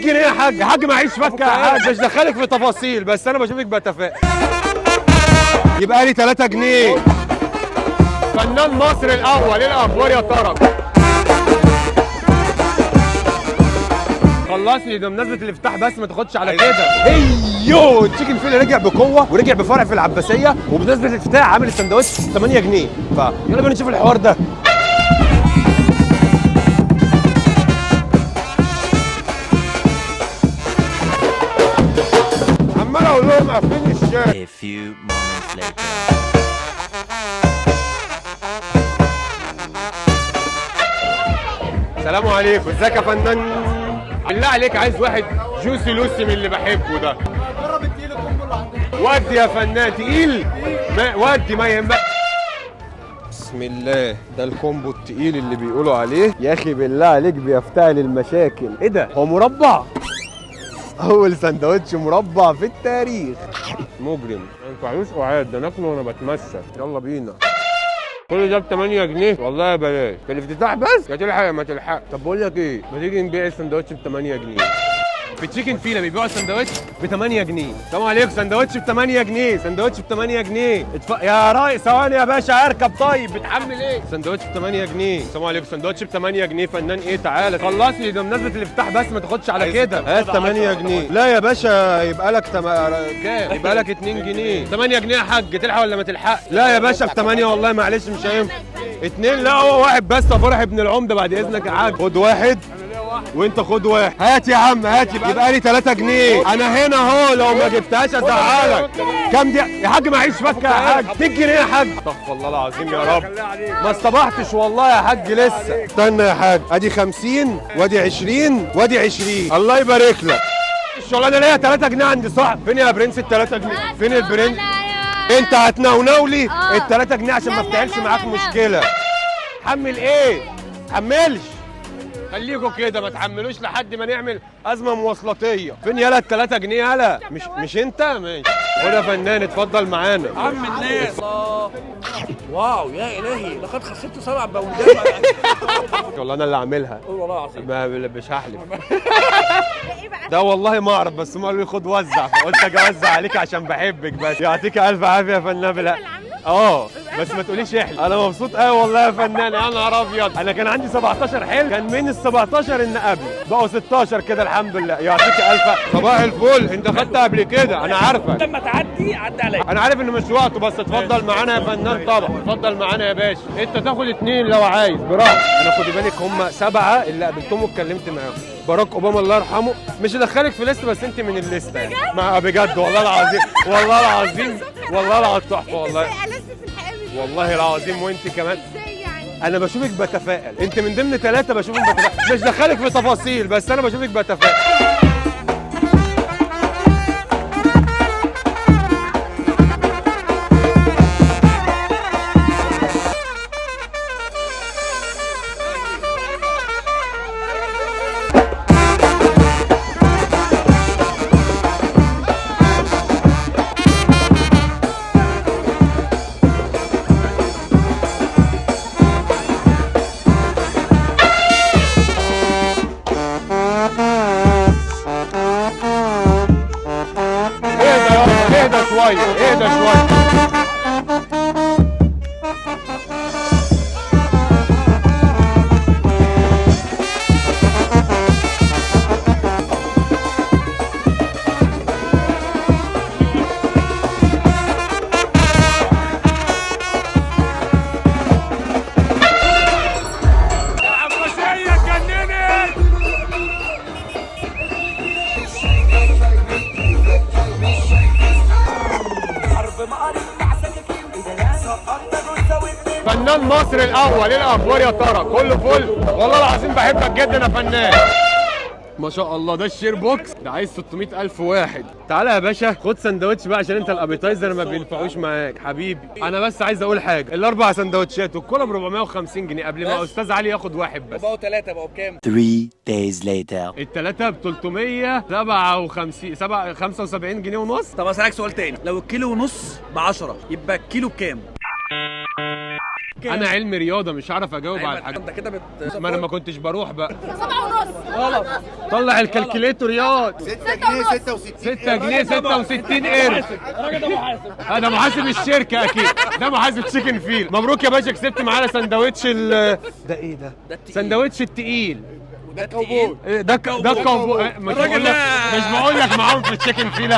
جنيه يا حاج. يا حاج معيش فكه يا حاج، مش دخلك في تفاصيل بس انا بشوفك بتفائل. يبقى لي 3 جنيه. فنان مصر الاول، ايه الاخبار يا ترى؟ خلصني ده بمناسبه الافتتاح بس ما تاخدش على كده. ايوه تشيكن فيل رجع بقوه ورجع بفرع في العباسيه، وبمناسبه الافتتاح عامل السندوتش 8 جنيه، فيلا بينا نشوف الحوار ده. عمال اقول لهم قافلين الشارع. A few moments later. السلام عليكم، ازيك يا فنان؟ بالله عليك عايز واحد جوسي لوسي من اللي بحبه ده. جرب التقيل الكومبو اللي عندك. ودي يا فنان تقيل، ودي ما يهمك. بسم الله، ده الكومبو التقيل اللي بيقولوا عليه. يا اخي بالله عليك بيفتعل المشاكل. ايه ده؟ هو مربع؟ اول سندوتش مربع في التاريخ. مجرم، ما ينفعلوش قعاد، ده ناكله وانا بتمشى. يلا بينا. كل ده ب 8 جنيه والله بلاش، في الافتتاح بس يا تلحق يا ما تلحق. طب بقول لك ايه، ما تيجي نبيع السندوتش ب 8 جنيه؟ في تشيكن فيلا بيبيعوا السندوتش ب 8 جنيه. السلام عليكم، سندوتش ب 8 جنيه، سندوتش ب 8 جنيه. يا راي ثواني يا باشا اركب. طيب بتحمل ايه؟ سندوتش ب 8 جنيه. السلام عليكم، سندوتش ب 8 جنيه. فنان ايه؟ تعالى خلصني ده بمناسبه الافتتاح بس ما تاخدش على كده. هات 8 جنيه. لا يا باشا يبقى لك كام؟ يبقى لك 2 جنيه. 8 جنيه يا حاج، تلحق ولا ما تلحقش؟ لا يا باشا ب 8 والله معلش مش هينفع. 2 لا هو واحد بس. فرح ابن العمده بعد اذنك يا حاج. خد واحد وانت خد واحد. هات يا عم هات. يبقى لي 3 جنيه. انا هنا اهو، لو ما جبتهاش ازعلك. كام دي يا حاج؟ معيش فكه يا حاج. 100 جنيه يا حاج. استغفر الله العظيم يا رب، ما اصطبحتش والله يا حاج لسه. استنى يا حاج، ادي 50 وادي 20 وادي 20. الله يبارك لك. الشغلانه ليا 3 جنيه عند صاحب. فين يا برنس ال 3 جنيه؟ فين البرنس؟ انت هتنونولي ال 3 جنيه عشان ما افتعلش معاك مشكله. حمل ايه؟ حملش، خليكوا كده ما تحملوش لحد ما نعمل ازمه مواصلاتيه. فين يالا ال 3 جنيه يالا؟ مش انت؟ ماشي خد يا فنان اتفضل معانا. عم الناس. واو يا الهي، لقد خسرت 7 باوندات. والله انا اللي عاملها والله العظيم مش هحلف. ده والله ما اعرف، بس هم قالوا لي خد وزع، فقلت اجي اوزع عليك عشان بحبك. بس يعطيك الف عافيه يا فنان. بلا بس ما تقوليش احلف. انا مبسوط قوي والله يا فنان. يا نهار ابيض، انا كان عندي 17 حلم، كان من ال 17 ان قبل بقوا 16 كده الحمد لله. يعطيك الف صباح الفل. انت خدت قبل كده انا عارفك. لما تعدي عدي عليا. انا عارف ان مش وقته، بس اتفضل معانا يا فنان. طبعا اتفضل معانا يا باشا. انت تاخد 2 لو عايز براحتك. انا خدي بالك هم 7 اللي قابلتهم واتكلمت معاهم. باراك اوباما الله يرحمه، مش هدخلك في لسه بس انت من الليسته يعني. ما بجد والله العظيم، والله العظيم، والله العظيم تحفه والله. والله العظيم وانت كمان. انا بشوفك بتفائل، انت من ضمن 3 بشوفك بتفائل. مش دخلك في تفاصيل بس انا بشوفك بتفائل. اهدى شويه. فنان مصر الاول، ايه الاخبار يا ترى؟ كله فل والله العظيم. بحبك جدا يا فنان. ما شاء الله. ده الشير بوكس ده عايز 600,000 واحد. تعالى يا باشا خد سندوتش بقى عشان انت الابيتايزر ما بينفعوش معاك حبيبي. انا بس عايز اقول حاجه، ال4 سندوتشات والكولا ب 450 جنيه قبل ما استاذ علي ياخد واحد بس. بقوا 3 بقوا بكام؟ 3 days later. الثلاثه ب 357 75 جنيه ونص. طب اسالك سؤال تاني، لو الكيلو ونص ب 10 يبقى الكيلو بكام؟ كام؟ انا علمي رياضه مش هعرف اجاوب على الحاجات. انت كده ما انا ما كنتش بروح بقى. 7.5. غلط. طلع الكالكوليتور ياض. 6 جنيه 6 جنيه 66 قرش. الراجل ده محاسب. ده محاسب الشركه اكيد. ده محاسب تشيكن فيل. مبروك يا باشا كسبت معانا سندوتش ده ايه ده؟ ده التقيل. سندوتش التقيل. وده كاوبوي. ده كومبو. مش بقول لك معاهم في التشيكن فيل.